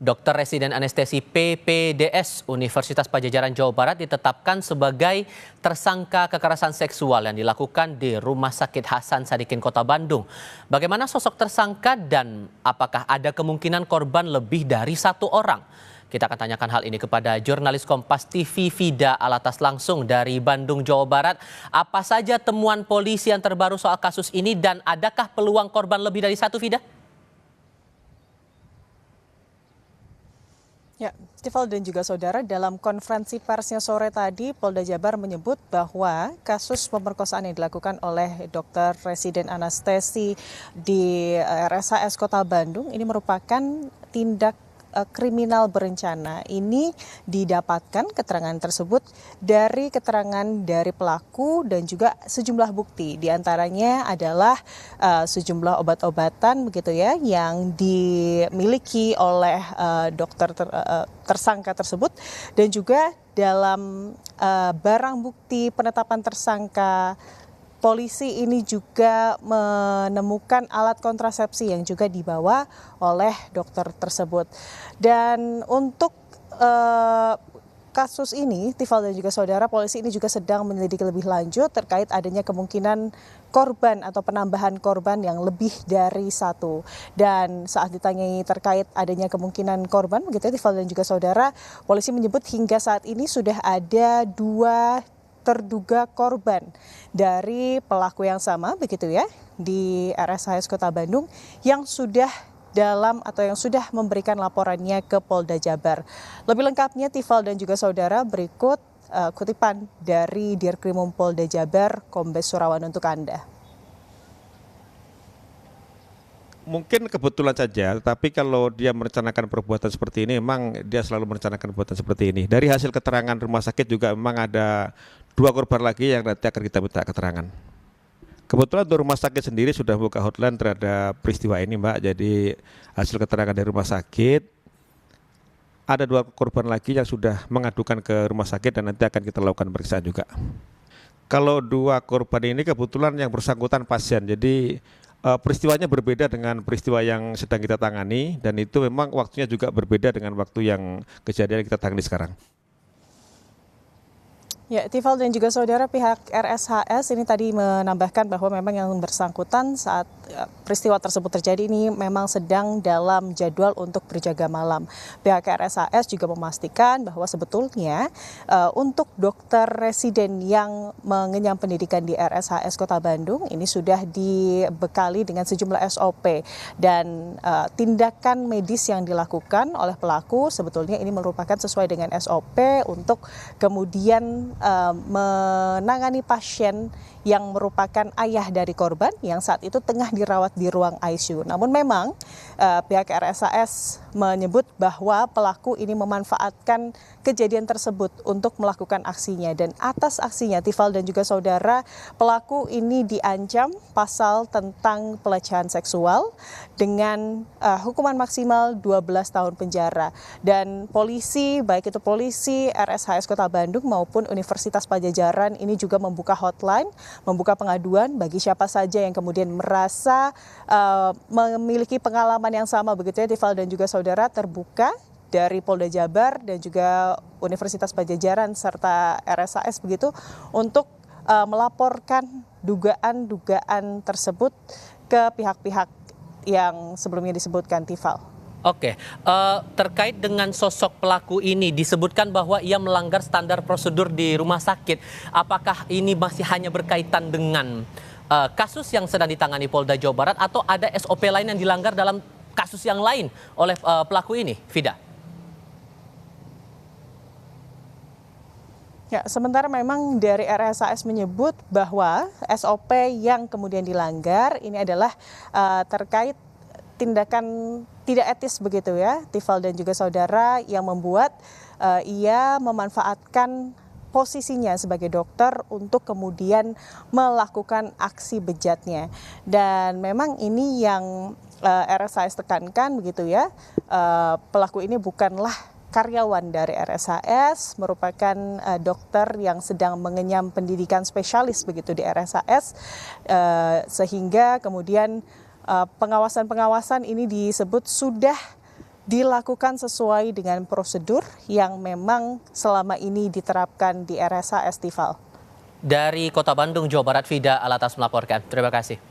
Dokter residen anestesi PPDS Universitas Padjadjaran Jawa Barat ditetapkan sebagai tersangka kekerasan seksual yang dilakukan di Rumah Sakit Hasan Sadikin Kota Bandung. Bagaimana sosok tersangka dan apakah ada kemungkinan korban lebih dari satu orang? Kita akan tanyakan hal ini kepada jurnalis Kompas TV Vida Alatas langsung dari Bandung, Jawa Barat. Apa saja temuan polisi yang terbaru soal kasus ini dan adakah peluang korban lebih dari satu, Vida? Ya, Tifal dan juga saudara, dalam konferensi persnya sore tadi, Polda Jabar menyebut bahwa kasus pemerkosaan yang dilakukan oleh dokter residen anestesi di RSHS Kota Bandung ini merupakan tindak kriminal berencana. Ini didapatkan keterangan tersebut dari keterangan dari pelaku dan juga sejumlah bukti. Di antaranya adalah sejumlah obat-obatan begitu ya yang dimiliki oleh dokter tersangka tersebut, dan juga dalam barang bukti penetapan tersangka, polisi ini juga menemukan alat kontrasepsi yang juga dibawa oleh dokter tersebut. Dan untuk kasus ini, Tifal dan juga saudara, polisi ini juga sedang menyelidiki lebih lanjut terkait adanya kemungkinan korban atau penambahan korban yang lebih dari satu. Dan saat ditanyai terkait adanya kemungkinan korban, begitu Tifal dan juga saudara, polisi menyebut hingga saat ini sudah ada 2 terduga korban dari pelaku yang sama begitu ya di RSHS Kota Bandung yang sudah memberikan laporannya ke Polda Jabar. Lebih lengkapnya Tifal dan juga saudara, berikut kutipan dari Dirkrimum Polda Jabar Kombes Surawan untuk Anda. Mungkin kebetulan saja, tapi kalau dia merencanakan perbuatan seperti ini, memang dia selalu merencanakan perbuatan seperti ini. Dari hasil keterangan rumah sakit juga memang ada 2 korban lagi yang nanti akan kita minta keterangan. Kebetulan untuk rumah sakit sendiri sudah buka hotline terhadap peristiwa ini, Mbak. Jadi hasil keterangan dari rumah sakit, ada 2 korban lagi yang sudah mengadukan ke rumah sakit dan nanti akan kita lakukan pemeriksaan juga. Kalau 2 korban ini kebetulan yang bersangkutan pasien, jadi peristiwanya berbeda dengan peristiwa yang sedang kita tangani, dan itu memang waktunya juga berbeda dengan waktu yang kejadian kita tangani sekarang. Ya, Tifal dan juga saudara, pihak RSHS ini tadi menambahkan bahwa memang yang bersangkutan saat peristiwa tersebut terjadi ini memang sedang dalam jadwal untuk berjaga malam. Pihak RSHS juga memastikan bahwa sebetulnya untuk dokter residen yang mengenyam pendidikan di RSHS Kota Bandung ini sudah dibekali dengan sejumlah SOP, dan tindakan medis yang dilakukan oleh pelaku sebetulnya ini merupakan sesuai dengan SOP untuk kemudian menangani pasien yang merupakan ayah dari korban yang saat itu tengah dirawat di ruang ICU. Namun memang pihak RSHS menyebut bahwa pelaku ini memanfaatkan kejadian tersebut untuk melakukan aksinya, dan atas aksinya Tifal dan juga saudara, pelaku ini diancam pasal tentang pelecehan seksual dengan hukuman maksimal 12 tahun penjara. Dan polisi, baik itu polisi RSHS Kota Bandung maupun Universitas Padjadjaran ini juga membuka hotline, membuka pengaduan bagi siapa saja yang kemudian merasa memiliki pengalaman yang sama begitu ya Tifal dan juga saudara, terbuka dari Polda Jabar dan juga Universitas Padjadjaran serta RSHS begitu untuk melaporkan dugaan-dugaan tersebut ke pihak-pihak yang sebelumnya disebutkan, Tifal. Oke, terkait dengan sosok pelaku ini disebutkan bahwa ia melanggar standar prosedur di rumah sakit. Apakah ini masih hanya berkaitan dengan kasus yang sedang ditangani Polda Jawa Barat atau ada SOP lain yang dilanggar dalam kasus yang lain oleh pelaku ini, Vida? Ya, sementara memang dari RSHS menyebut bahwa SOP yang kemudian dilanggar ini adalah terkait tindakan tidak etis begitu ya, Tifal dan juga saudara, yang membuat ia memanfaatkan posisinya sebagai dokter untuk kemudian melakukan aksi bejatnya. Dan memang ini yang RSHS tekankan begitu ya, pelaku ini bukanlah karyawan dari RSHS, merupakan dokter yang sedang mengenyam pendidikan spesialis begitu di RSHS, sehingga kemudian pengawasan-pengawasan ini disebut sudah dilakukan sesuai dengan prosedur yang memang selama ini diterapkan di RSHS Tifal. Dari Kota Bandung, Jawa Barat, Fida Alatas melaporkan. Terima kasih.